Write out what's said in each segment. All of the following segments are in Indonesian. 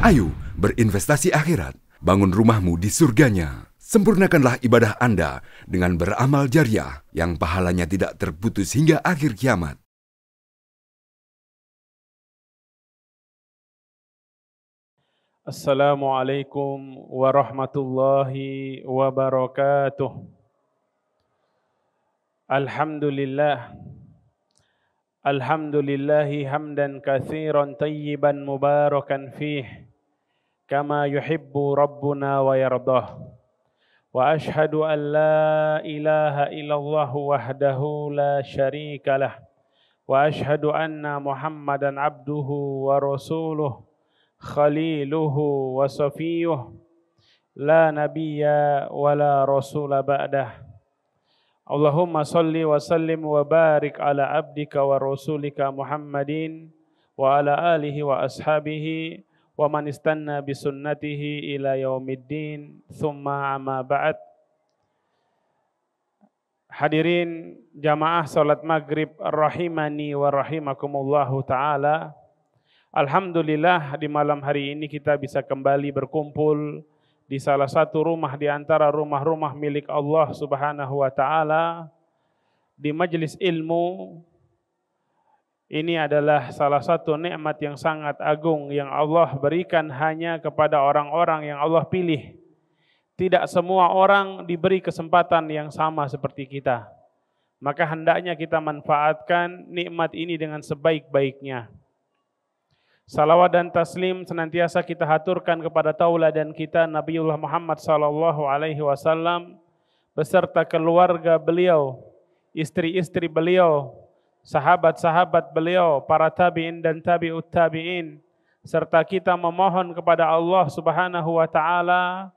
Ayo berinvestasi akhirat, bangun rumahmu di surganya. Sempurnakanlah ibadah Anda dengan beramal jariah yang pahalanya tidak terputus hingga akhir kiamat. Assalamualaikum warahmatullahi wabarakatuh. Alhamdulillah. Alhamdulillahi hamdan katsiran tayyiban mubarakan fih kama yuhibbu rabbuna wa yardah. Wa ashhadu an la ilaha illallah wahdahu la syarika lah. Wa ashhadu anna Muhammadan abduhu wa rasuluh khaliluhu wa safiyuh la nabiyya wa la rasula ba'dah. Allahumma salli wa sallim wa barik ala abdika wa rasulika Muhammadin wa ala alihi wa ashabihi wa man istanna bisunnatihi ila yaumiddin thumma amma ba'd. Hadirin jamaah salat maghrib rahimani wa rahimakumullahu ta'ala. Alhamdulillah di malam hari ini kita bisa kembali berkumpul di salah satu rumah di antara rumah-rumah milik Allah Subhanahu wa taala di majelis ilmu. Ini adalah salah satu nikmat yang sangat agung yang Allah berikan hanya kepada orang-orang yang Allah pilih. Tidak semua orang diberi kesempatan yang sama seperti kita. Maka hendaknya kita manfaatkan nikmat ini dengan sebaik-baiknya. Salawat dan taslim senantiasa kita haturkan kepada tauladan kita Nabiullah Muhammad sallallahu alaihi wasallam beserta keluarga beliau, istri-istri beliau, sahabat-sahabat beliau, para tabi'in dan tabi'ut tabi'in, serta kita memohon kepada Allah Subhanahu wa taala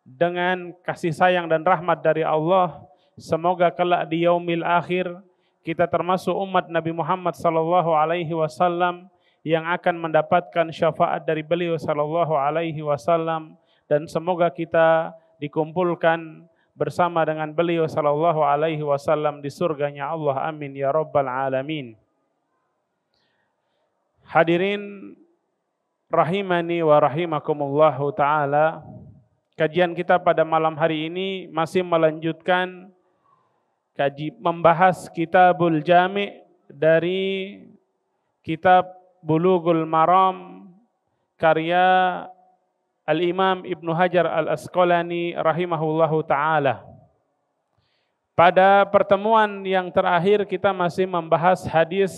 dengan kasih sayang dan rahmat dari Allah, semoga kelak di yaumil akhir kita termasuk umat Nabi Muhammad sallallahu alaihi wasallam yang akan mendapatkan syafaat dari beliau sallallahu alaihi wasallam, dan semoga kita dikumpulkan bersama dengan beliau sallallahu alaihi wasallam di surganya Allah, amin ya rabbal alamin. Hadirin rahimani wa rahimakumullahu taala, kajian kita pada malam hari ini masih melanjutkan membahas Kitabul Jami' dari kitab Bulughul Maram karya Al-Imam Ibnu Hajar Al-Asqalani rahimahullahu ta'ala. Pada pertemuan yang terakhir kita masih membahas hadis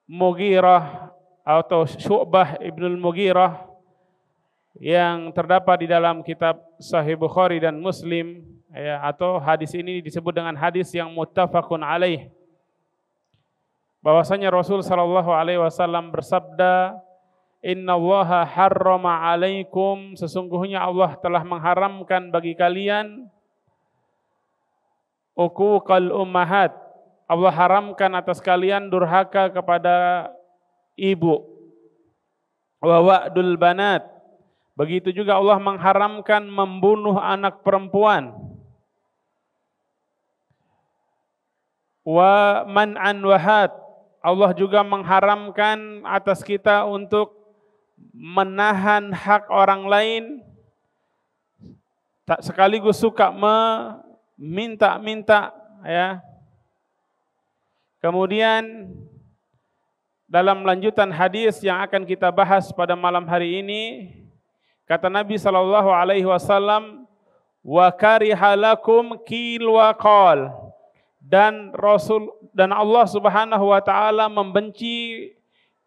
Mughirah atau Syu'bah Ibnul Mughirah yang terdapat di dalam kitab Sahih Bukhari dan Muslim, ya, atau hadis ini disebut dengan hadis yang muttafaqun alaih. Bahwasanya Rasul sallallahu alaihi wasallam bersabda, "Innallaha harrama 'alaikum", sesungguhnya Allah telah mengharamkan bagi kalian uquqal ummahat. Allah haramkan atas kalian durhaka kepada ibu. Wa wa'dul banat. Begitu juga Allah mengharamkan membunuh anak perempuan. Wa man'an wahad. Allah juga mengharamkan atas kita untuk menahan hak orang lain, tak sekaligus suka meminta-minta, ya. Kemudian dalam lanjutan hadis yang akan kita bahas pada malam hari ini, kata Nabi sallallahu alaihi wasallam, "Wa kariha lakum qil wa qal." Dan Allah Subhanahu wa taala membenci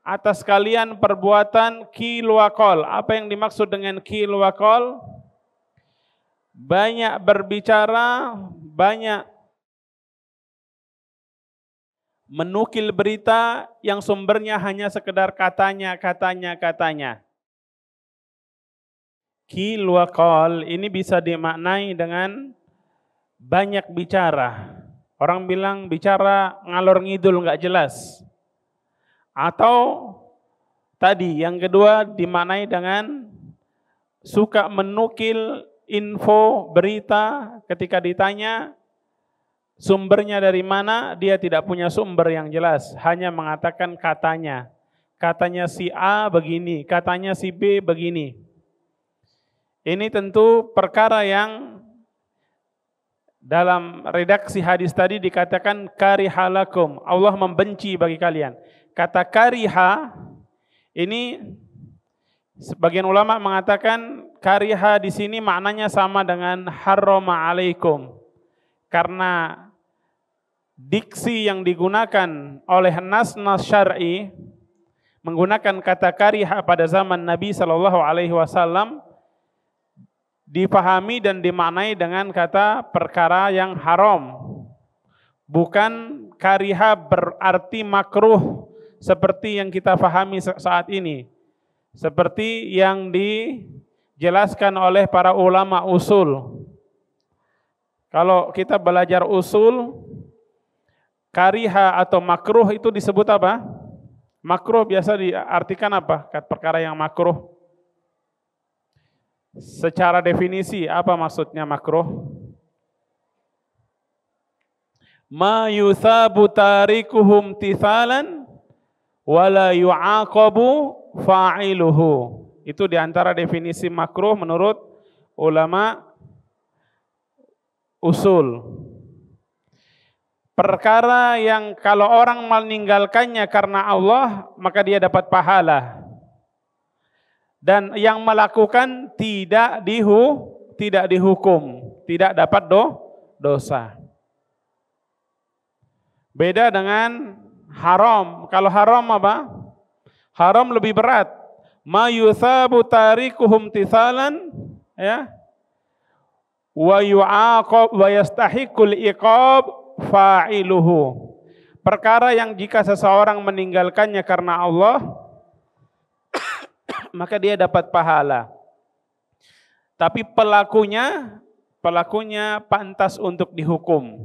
atas kalian perbuatan qil wa qal. Apa yang dimaksud dengan qil wa qal? Banyak berbicara, banyak menukil berita yang sumbernya hanya sekedar katanya. Qil wa qal ini bisa dimaknai dengan banyak bicara. Orang bilang bicara ngalor ngidul nggak jelas. Atau tadi yang kedua dimaknai dengan suka menukil info berita, ketika ditanya sumbernya dari mana, dia tidak punya sumber yang jelas, hanya mengatakan katanya. katanya si A begini, katanya si B begini. Ini tentu perkara yang dalam redaksi hadis tadi dikatakan karihalakum, Allah membenci bagi kalian. Kata kariha ini sebagian ulama mengatakan kariha di sini maknanya sama dengan harrama alaikum. Karena diksi yang digunakan oleh nas-nas syar'i menggunakan kata kariha pada zaman Nabi SAW dipahami dan dimaknai dengan kata perkara yang haram. Bukan kariha berarti makruh seperti yang kita pahami saat ini. Seperti yang dijelaskan oleh para ulama usul. Kalau kita belajar usul, kariha atau makruh itu disebut apa? Makruh biasa diartikan apa? Perkara yang makruh. Secara definisi apa maksudnya makruh? Ma yuthabu tarikuhum tithalan wala yu'aqabu fa'iluhu. Itu diantara definisi makruh menurut ulama usul. Perkara yang kalau orang meninggalkannya karena Allah, maka dia dapat pahala. Dan yang melakukan tidak dihukum, tidak dapat dosa. Beda dengan haram. Kalau haram apa? Haram lebih berat. Ma yuthabu tarikuhum tithalan, ya. Wa yu'aqab wa yastahiqul iqab fa'iluhu. Perkara yang jika seseorang meninggalkannya karena Allah, maka dia dapat pahala. Tapi pelakunya pantas untuk dihukum.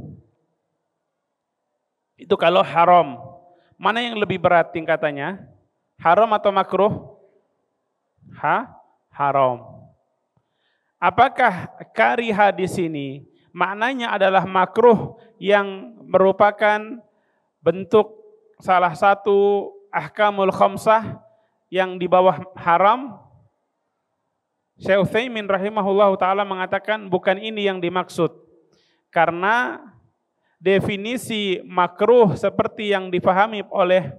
Itu kalau haram. Mana yang lebih berat tingkatannya? Haram atau makruh? Haram. Apakah kariha di sini maknanya adalah makruh yang merupakan bentuk salah satu ahkamul khamsah yang di bawah haram? Syekh Utsaimin rahimahullahu taala mengatakan bukan ini yang dimaksud. Karena definisi makruh seperti yang dipahami oleh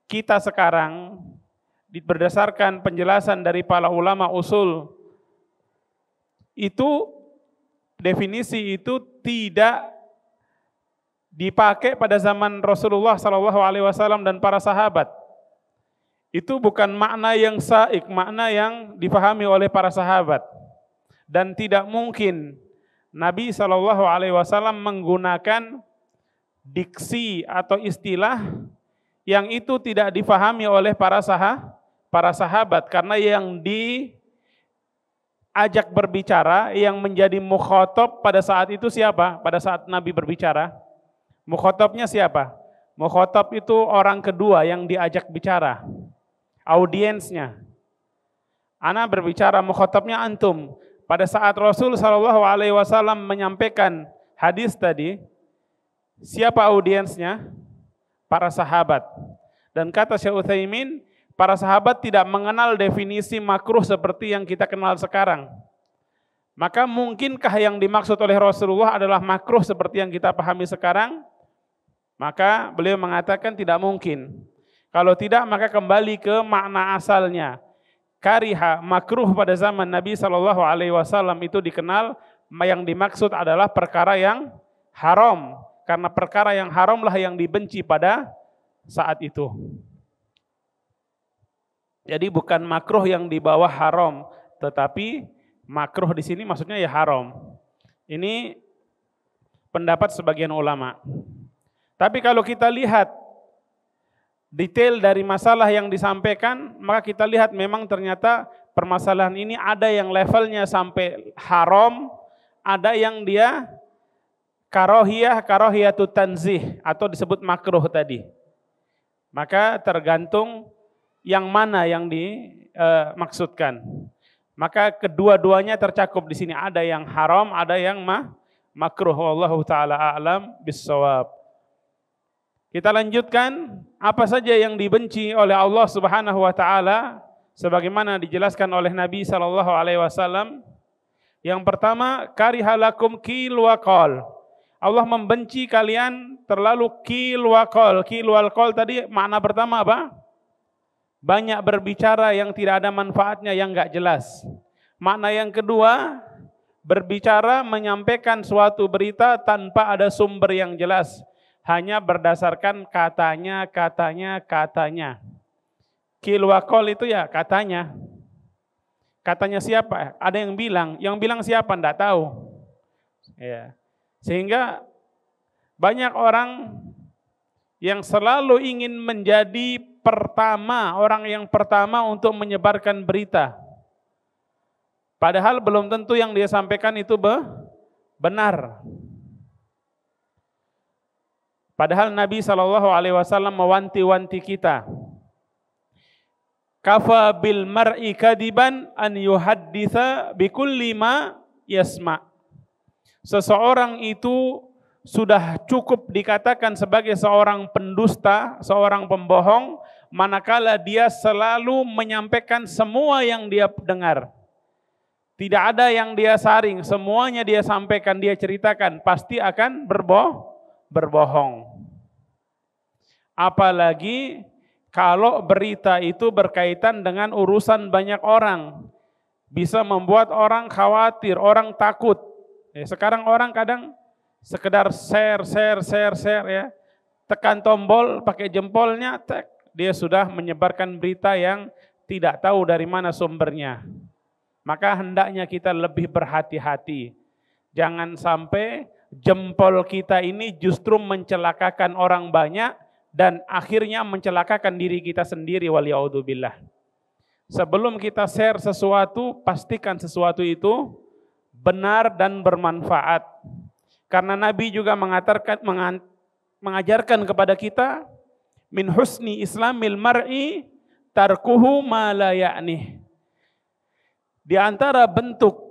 kita sekarang berdasarkan penjelasan dari para ulama usul, itu definisi itu tidak dipakai pada zaman Rasulullah SAW dan para sahabat. Itu bukan makna yang saik, makna yang dipahami oleh para sahabat. Dan tidak mungkin Nabi SAW menggunakan diksi atau istilah yang itu tidak dipahami oleh para sahabat. Karena yang diajak berbicara, yang menjadi mukhatab pada saat itu siapa? Pada saat Nabi berbicara, mukhatabnya siapa? Mukhatab itu orang kedua yang diajak bicara, audiensnya. Ana berbicara, mukhatabnya antum. Pada saat Rasul SAW menyampaikan hadis tadi, siapa audiensnya? Para sahabat. Dan kata Syekh Utsaimin, para sahabat tidak mengenal definisi makruh seperti yang kita kenal sekarang. Maka mungkinkah yang dimaksud oleh Rasulullah adalah makruh seperti yang kita pahami sekarang? Maka beliau mengatakan tidak mungkin. Kalau tidak, maka kembali ke makna asalnya. Kariha, makruh pada zaman Nabi SAW itu dikenal yang dimaksud adalah perkara yang haram. Karena perkara yang haramlah yang dibenci pada saat itu. Jadi bukan makruh yang di bawah haram, tetapi makruh di sini maksudnya ya haram. Ini pendapat sebagian ulama. Tapi kalau kita lihat detail dari masalah yang disampaikan, maka kita lihat memang ternyata permasalahan ini ada yang levelnya sampai haram, ada yang dia karohiyatut tanzih atau disebut makruh tadi. Maka tergantung yang mana yang dimaksudkan. Maka kedua-duanya tercakup di sini, ada yang haram, ada yang makruh. Wallahu taala a'lam bissawab. Kita lanjutkan apa saja yang dibenci oleh Allah Subhanahu wa taala sebagaimana dijelaskan oleh Nabi sallallahu alaihi wasallam. Yang pertama, karihalakum qil wa qal. Allah membenci kalian terlalu qil wa qal. Qil wal qal tadi makna pertama apa? Banyak berbicara yang tidak ada manfaatnya, yang enggak jelas. Makna yang kedua, berbicara menyampaikan suatu berita tanpa ada sumber yang jelas, hanya berdasarkan katanya. Qil wa qal itu ya katanya. Katanya siapa? Ada yang bilang siapa? Enggak tahu. Ya. Sehingga banyak orang yang selalu ingin menjadi orang yang pertama untuk menyebarkan berita. Padahal belum tentu yang dia sampaikan itu benar. Padahal Nabi SAW mewanti-wanti kita. Kafa bil mar'i kadiban an yuhadditsa bikulli ma yasma. Seseorang itu sudah cukup dikatakan sebagai seorang pendusta, seorang pembohong, manakala dia selalu menyampaikan semua yang dia dengar. Tidak ada yang dia saring, semuanya dia sampaikan, dia ceritakan, pasti akan berbohong. Apalagi kalau berita itu berkaitan dengan urusan banyak orang, bisa membuat orang khawatir, orang takut. Sekarang orang kadang sekedar share ya, tekan tombol pakai jempolnya, dia sudah menyebarkan berita yang tidak tahu dari mana sumbernya. Maka hendaknya kita lebih berhati-hati. Jangan sampai jempol kita ini justru mencelakakan orang banyak dan akhirnya mencelakakan diri kita sendiri, waliya'udzubillah. Sebelum kita share sesuatu, pastikan sesuatu itu benar dan bermanfaat. Karena Nabi juga mengajarkan kepada kita, min husni islamil mar'i tarkuhu ma la ya'nih. Di antara bentuk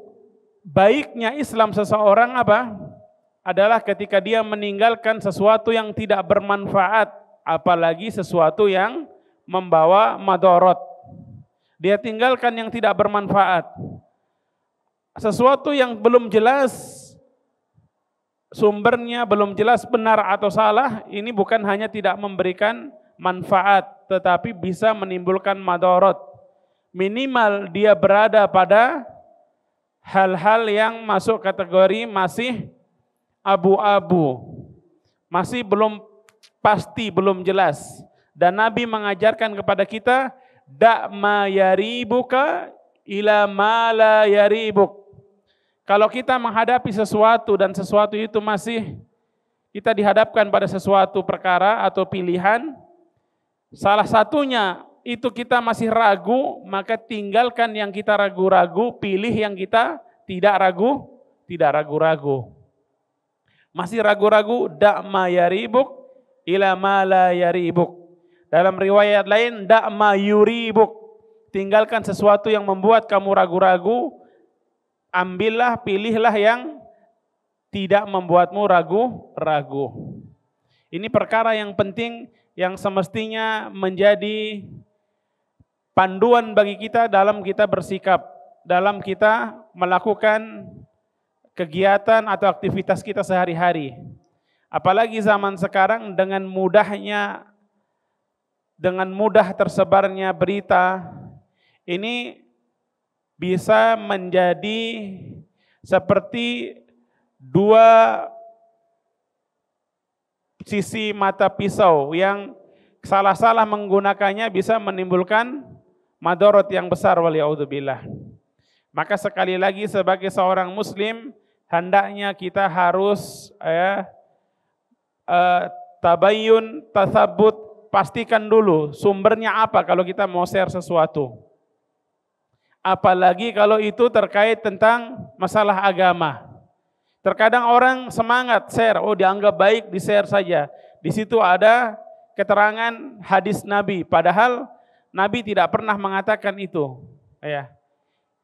baiknya Islam seseorang apa? Adalah ketika dia meninggalkan sesuatu yang tidak bermanfaat, apalagi sesuatu yang membawa madorot. Dia tinggalkan yang tidak bermanfaat. Sesuatu yang belum jelas sumbernya, belum jelas benar atau salah, ini bukan hanya tidak memberikan manfaat, tetapi bisa menimbulkan madorot. Minimal dia berada pada hal-hal yang masuk kategori masih abu-abu, masih belum pasti, belum jelas. Dan Nabi mengajarkan kepada kita, da' ma yaribuka ila ma la yaribuk. Kalau kita menghadapi sesuatu dan sesuatu itu masih kita dihadapkan pada sesuatu perkara atau pilihan, salah satunya itu kita masih ragu, maka tinggalkan yang kita ragu-ragu, pilih yang kita tidak ragu-ragu. Masih ragu-ragu, da' ma yaribuk ila ma la yaribuk. Dalam riwayat lain, da' ma yuribuk. Tinggalkan sesuatu yang membuat kamu ragu-ragu, ambillah, pilihlah yang tidak membuatmu ragu-ragu. Ini perkara yang penting yang semestinya menjadi panduan bagi kita dalam kita bersikap, dalam kita melakukan kegiatan atau aktivitas kita sehari-hari. Apalagi zaman sekarang dengan mudah tersebarnya berita, ini bisa menjadi seperti dua sisi mata pisau yang salah-salah menggunakannya bisa menimbulkan madorot yang besar, waliya'udzubillah. Maka sekali lagi sebagai seorang muslim, hendaknya kita harus tabayyun, tasabut, pastikan dulu sumbernya apa kalau kita mau share sesuatu. Apalagi kalau itu terkait tentang masalah agama. Terkadang orang semangat share, dianggap baik di share saja. Di situ ada keterangan hadis Nabi, padahal Nabi tidak pernah mengatakan itu. Ya.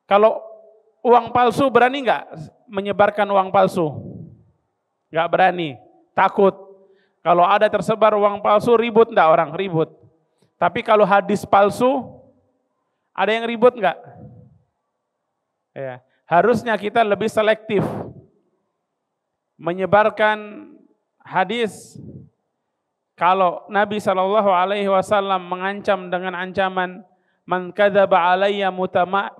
Kalau uang palsu, berani nggak menyebarkan uang palsu? Nggak berani, takut. Kalau ada tersebar uang palsu, ribut enggak orang? Ribut. Tapi kalau hadis palsu, ada yang ribut enggak? Ya, harusnya kita lebih selektif menyebarkan hadis. Kalau Nabi SAW mengancam dengan ancaman man kadzaba alayya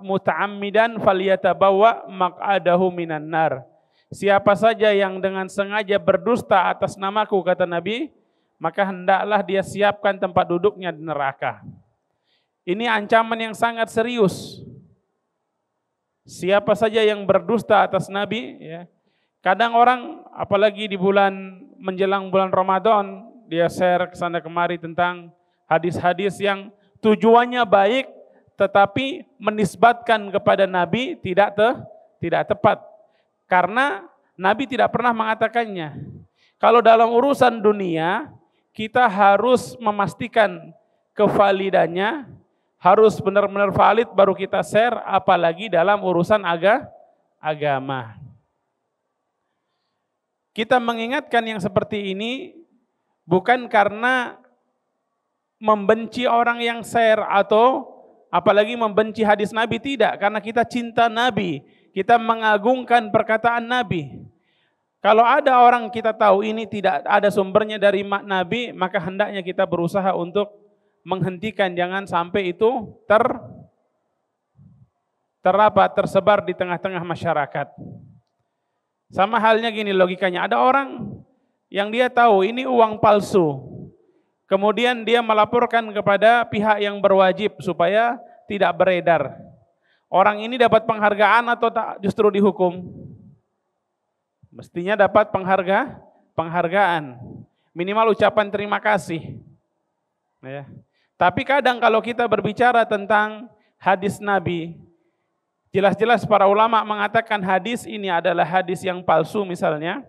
muta'ammidan falyatabawa maq'adahu minan nar. Siapa saja yang dengan sengaja berdusta atas namaku, kata Nabi, maka hendaklah dia siapkan tempat duduknya di neraka. Ini ancaman yang sangat serius. Siapa saja yang berdusta atas Nabi, ya. Kadang orang, apalagi di menjelang bulan Ramadan, dia share ke sana kemari tentang hadis-hadis yang tujuannya baik, tetapi menisbatkan kepada Nabi tidak tepat. Karena Nabi tidak pernah mengatakannya. Kalau dalam urusan dunia, kita harus memastikan kevalidannya, harus benar-benar valid baru kita share, apalagi dalam urusan agama. Kita mengingatkan yang seperti ini bukan karena membenci orang yang share atau apalagi membenci hadis Nabi, tidak. Karena kita cinta Nabi, kita mengagungkan perkataan Nabi. Kalau ada orang kita tahu ini tidak ada sumbernya dari Nabi, maka hendaknya kita berusaha untuk menghentikan, jangan sampai itu tersebar di tengah-tengah masyarakat. Sama halnya gini logikanya, ada orang yang dia tahu ini uang palsu, kemudian dia melaporkan kepada pihak yang berwajib supaya tidak beredar. Orang ini dapat penghargaan atau tak justru dihukum? Mestinya dapat penghargaan. Minimal ucapan terima kasih. Ya. Tapi kadang kalau kita berbicara tentang hadis Nabi, jelas-jelas para ulama mengatakan hadis ini adalah hadis yang palsu misalnya,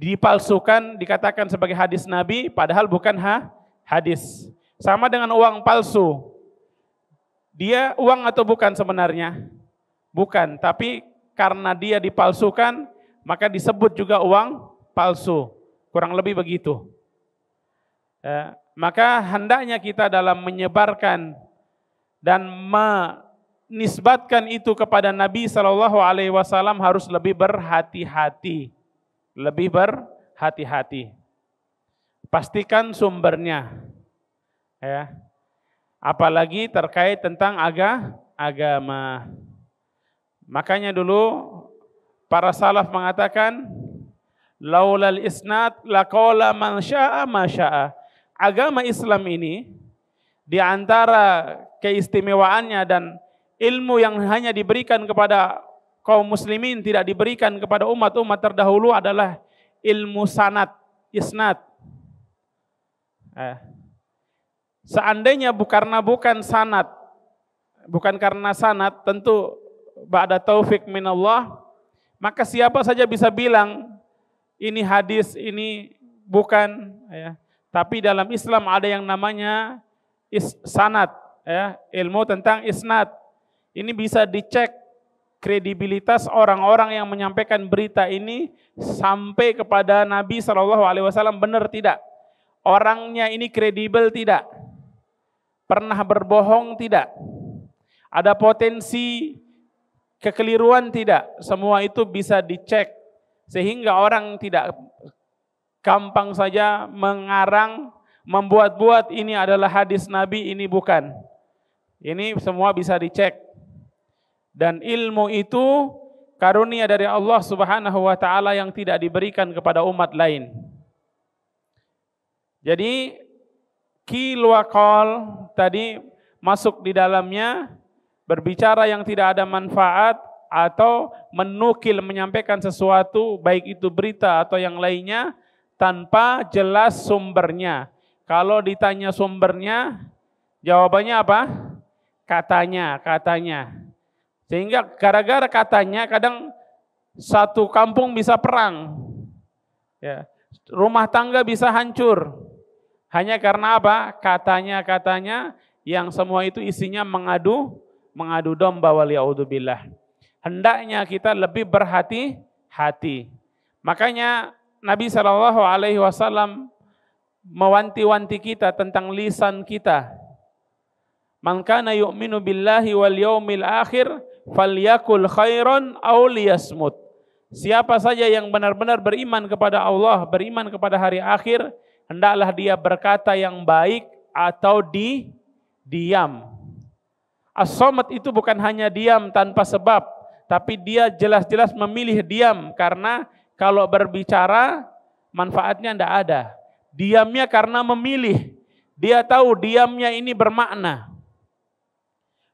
dipalsukan, dikatakan sebagai hadis Nabi, padahal bukan hadis. Sama dengan uang palsu. Dia uang atau bukan sebenarnya? Bukan, tapi karena dia dipalsukan, maka disebut juga uang palsu. Kurang lebih begitu. Maka hendaknya kita dalam menyebarkan dan menisbatkan itu kepada Nabi SAW harus lebih berhati-hati. Lebih berhati-hati. Pastikan sumbernya. Ya. Apalagi terkait tentang agama. Makanya dulu para salaf mengatakan laulal isnad laqala man syaa ma syaa. Agama Islam ini di antara keistimewaannya dan ilmu yang hanya diberikan kepada kaum muslimin, tidak diberikan kepada umat-umat terdahulu adalah ilmu sanad, isnad. Seandainya bukan karena sanad, tentu ba'da taufik minallah, maka siapa saja bisa bilang ini hadis, ini bukan. Ya. Tapi dalam Islam ada yang namanya sanad, ya, ilmu tentang isnad. Ini bisa dicek kredibilitas orang-orang yang menyampaikan berita ini sampai kepada Nabi SAW benar tidak? Orangnya ini kredibel tidak? Pernah berbohong tidak? Ada potensi kekeliruan tidak? Semua itu bisa dicek sehingga orang tidak gampang saja mengarang, membuat-buat ini adalah hadis Nabi, ini bukan. Ini semua bisa dicek. Dan ilmu itu karunia dari Allah Subhanahu wa taala yang tidak diberikan kepada umat lain. Jadi qil wa qal tadi masuk di dalamnya berbicara yang tidak ada manfaat atau menukil, menyampaikan sesuatu baik itu berita atau yang lainnya tanpa jelas sumbernya. Kalau ditanya sumbernya, jawabannya apa? Katanya. Sehingga gara-gara katanya kadang satu kampung bisa perang. Ya. Rumah tangga bisa hancur. Hanya karena apa? Katanya yang semua itu isinya mengadu domba waliya'udzubillah. Hendaknya kita lebih berhati-hati. Makanya Nabi SAW mewanti-wanti kita tentang lisan kita. Man kana yu'minu billahi wal yaumil akhir falyakul khairan aw liyasmut. Siapa saja yang benar-benar beriman kepada Allah, beriman kepada hari akhir, hendaklah dia berkata yang baik atau diam. As-samat itu bukan hanya diam tanpa sebab, tapi dia jelas-jelas memilih diam karena kalau berbicara manfaatnya tidak ada. Diamnya karena memilih. Dia tahu diamnya ini bermakna.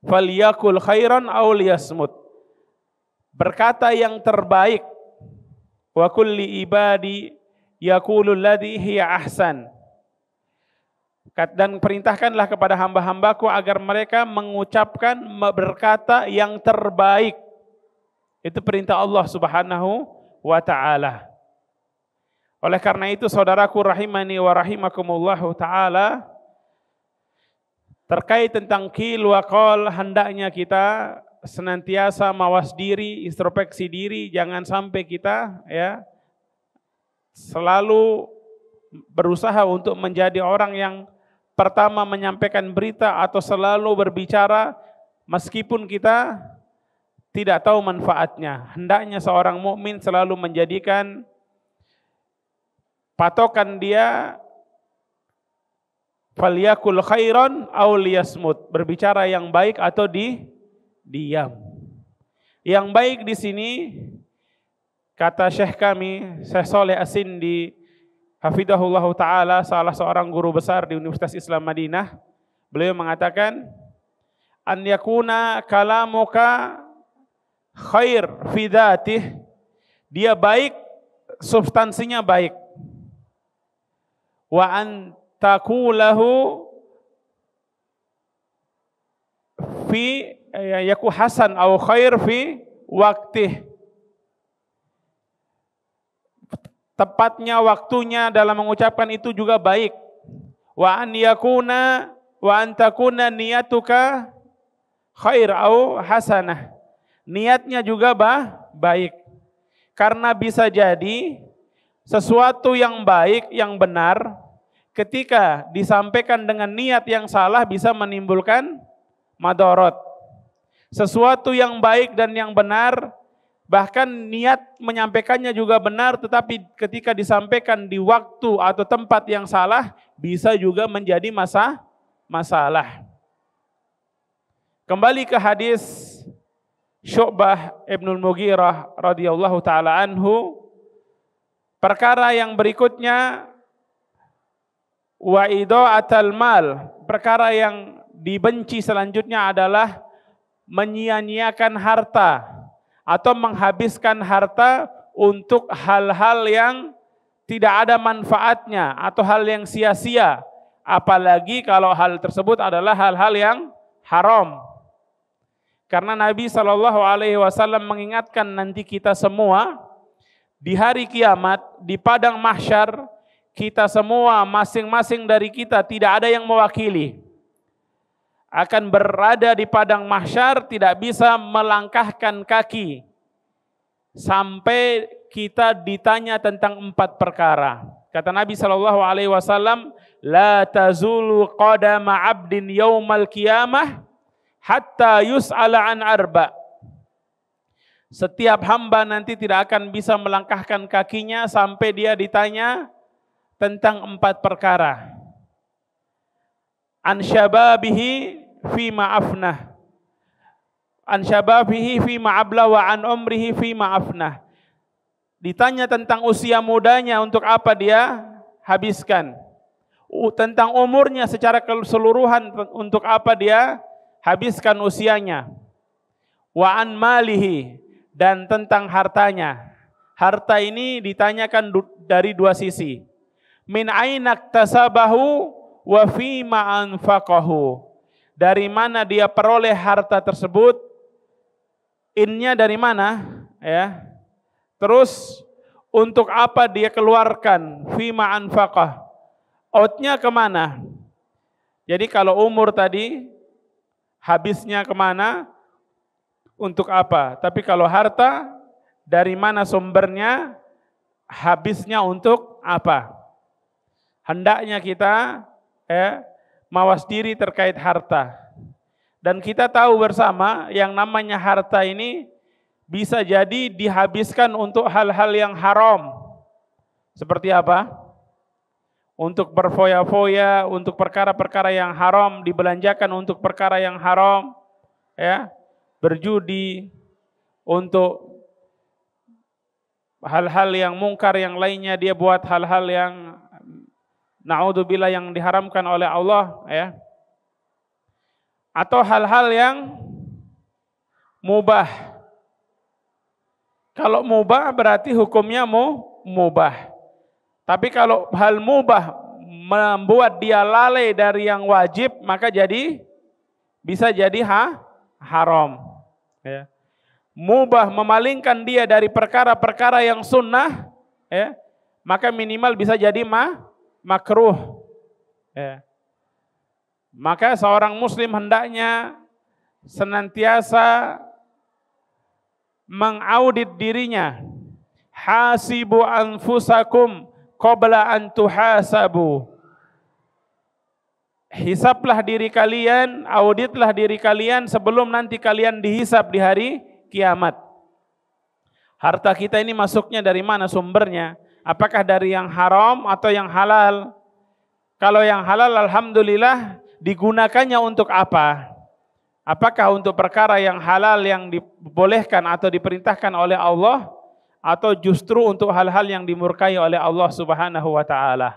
Falyakul khairan aw liyasmut. Berkata yang terbaik. Wa kulli ibadi yaqulul ladzi hiya ahsan. Dan perintahkanlah kepada hamba-hambaku agar mereka mengucapkan, berkata yang terbaik. Itu perintah Allah Subhanahu wa ta'ala. Oleh karena itu saudaraku rahimani wa rahimakumullahu ta'ala, terkait tentang qil wa qal, hendaknya kita senantiasa mawas diri, introspeksi diri, jangan sampai kita selalu berusaha untuk menjadi orang yang pertama menyampaikan berita atau selalu berbicara meskipun kita tidak tahu manfaatnya. Hendaknya seorang mukmin selalu menjadikan patokan dia falyakul khairan aw liyasmut, berbicara yang baik atau diam. Yang baik di sini kata Syekh kami, Syekh Saleh As-Sindi hafidhahullah taala, salah seorang guru besar di Universitas Islam Madinah, beliau mengatakan an yakuna kalamuka khair fi dzatih, dia baik, substansinya baik. Wa an taqulahu fi yaku hasan au khair fi waqtih, tepatnya waktunya dalam mengucapkan itu juga baik. Wa an yakuna wa an takuna niyatuka khair au hasanah, niatnya juga baik. Karena bisa jadi sesuatu yang baik, yang benar, ketika disampaikan dengan niat yang salah bisa menimbulkan madorot. Sesuatu yang baik dan yang benar, bahkan niat menyampaikannya juga benar, tetapi ketika disampaikan di waktu atau tempat yang salah, bisa juga menjadi masalah. Kembali ke hadis Syu'bah Ibnul Mughirah radhiyallahu ta'ala anhu, perkara yang berikutnya wa idha'atal mal, perkara yang dibenci selanjutnya adalah menyia-nyiakan harta atau menghabiskan harta untuk hal-hal yang tidak ada manfaatnya atau hal yang sia-sia, apalagi kalau hal tersebut adalah hal-hal yang haram. Karena Nabi SAW mengingatkan nanti kita semua di hari kiamat, di padang mahsyar, kita semua masing-masing dari kita tidak ada yang mewakili. Akan berada di padang mahsyar, tidak bisa melangkahkan kaki sampai kita ditanya tentang 4 perkara. Kata Nabi SAW, la tazulu qadama 'abdin yaumal qiyamah hatta yus'ala an arba. Setiap hamba nanti tidak akan bisa melangkahkan kakinya sampai dia ditanya tentang 4 perkara. An syababihi fi ma'afnah, an syababihi fi ma'abla wa an umrihi fi ma'afnah. Ditanya tentang usia mudanya, untuk apa dia habiskan. Tentang umurnya secara keseluruhan, untuk apa dia habiskan usianya. Wa an malihi, dan tentang hartanya. Harta ini ditanyakan dari 2 sisi. Min ainak tasabahu wa fima anfaqahu, dari mana dia peroleh harta tersebut, innya dari mana, ya. Terus untuk apa dia keluarkan, fima anfaqah, outnya kemana. Jadi kalau umur tadi habisnya kemana, untuk apa. Tapi kalau harta, dari mana sumbernya, habisnya untuk apa. hendaknya kita mawas diri terkait harta. Dan kita tahu bersama yang namanya harta ini bisa jadi dihabiskan untuk hal-hal yang haram. Seperti apa? Untuk berfoya-foya, untuk perkara-perkara yang haram, dibelanjakan untuk perkara yang haram, ya, berjudi, untuk hal-hal yang mungkar yang lainnya, dia buat hal-hal yang na'udzubillah yang diharamkan oleh Allah, ya. Atau hal-hal yang mubah. Kalau mubah berarti hukumnya mubah. Tapi kalau hal mubah membuat dia lalai dari yang wajib, maka bisa jadi haram. Ya. Mubah memalingkan dia dari perkara-perkara yang sunnah, ya, maka minimal bisa jadi makruh. Ya. Maka seorang muslim hendaknya senantiasa mengaudit dirinya. Hasibu anfusakum qabla an tuhasabu. Hisablah diri kalian, auditlah diri kalian sebelum nanti kalian dihisab di hari kiamat. Harta kita ini masuknya dari mana sumbernya? Apakah dari yang haram atau yang halal? Kalau yang halal, alhamdulillah, digunakannya untuk apa? Apakah untuk perkara yang halal yang dibolehkan atau diperintahkan oleh Allah, atau justru untuk hal-hal yang dimurkai oleh Allah Subhanahu wa taala?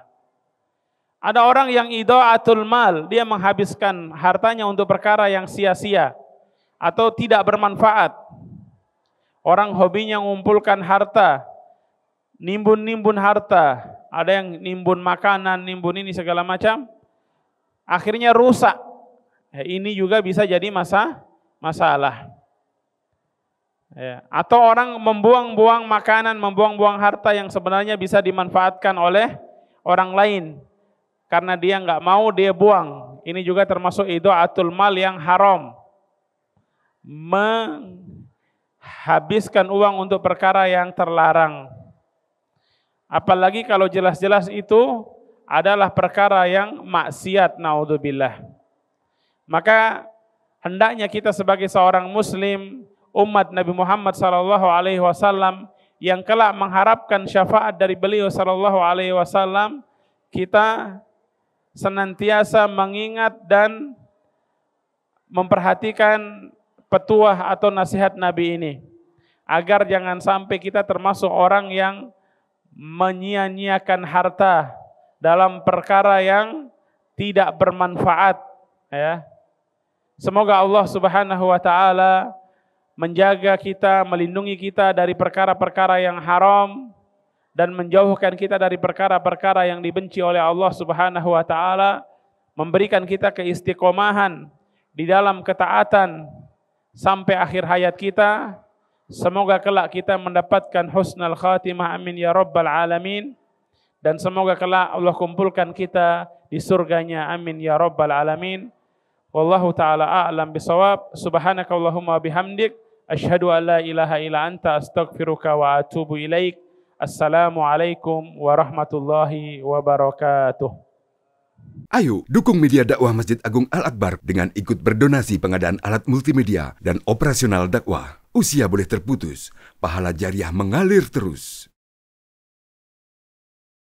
Ada orang yang idha'atul mal, dia menghabiskan hartanya untuk perkara yang sia-sia atau tidak bermanfaat. Orang hobinya mengumpulkan harta, nimbun-nimbun harta, ada yang nimbun makanan, nimbun ini segala macam, akhirnya rusak. Ini juga bisa jadi masalah. Ya. Atau orang membuang-buang makanan, membuang-buang harta yang sebenarnya bisa dimanfaatkan oleh orang lain. Karena dia nggak mau, dia buang. Ini juga termasuk idha'atul mal yang haram. Menghabiskan uang untuk perkara yang terlarang. Apalagi kalau jelas-jelas itu adalah perkara yang maksiat, naudzubillah. Maka hendaknya kita sebagai seorang muslim, umat Nabi Muhammad SAW yang kelak mengharapkan syafaat dari beliau SAW, kita senantiasa mengingat dan memperhatikan petuah atau nasihat Nabi ini, agar jangan sampai kita termasuk orang yang menyia-nyiakan harta dalam perkara yang tidak bermanfaat, ya. Semoga Allah Subhanahu wa taala menjaga kita, melindungi kita dari perkara-perkara yang haram dan menjauhkan kita dari perkara-perkara yang dibenci oleh Allah Subhanahu wa taala, memberikan kita keistiqomahan di dalam ketaatan sampai akhir hayat kita. Semoga kelak kita mendapatkan husnul khatimah, amin ya rabbal alamin. Dan semoga kelak Allah kumpulkan kita di surganya, amin ya rabbal alamin. Wallahu ta'ala a'lam bisawab. Subhanakallahumma bihamdik, asyhadu an la ilaha illa anta, astaghfiruka wa atubu ilaik. Assalamualaikum warahmatullahi wabarakatuh. Ayo dukung media dakwah Masjid Agung Al-Akbar dengan ikut berdonasi pengadaan alat multimedia dan operasional dakwah. Usia boleh terputus, pahala jariah mengalir terus.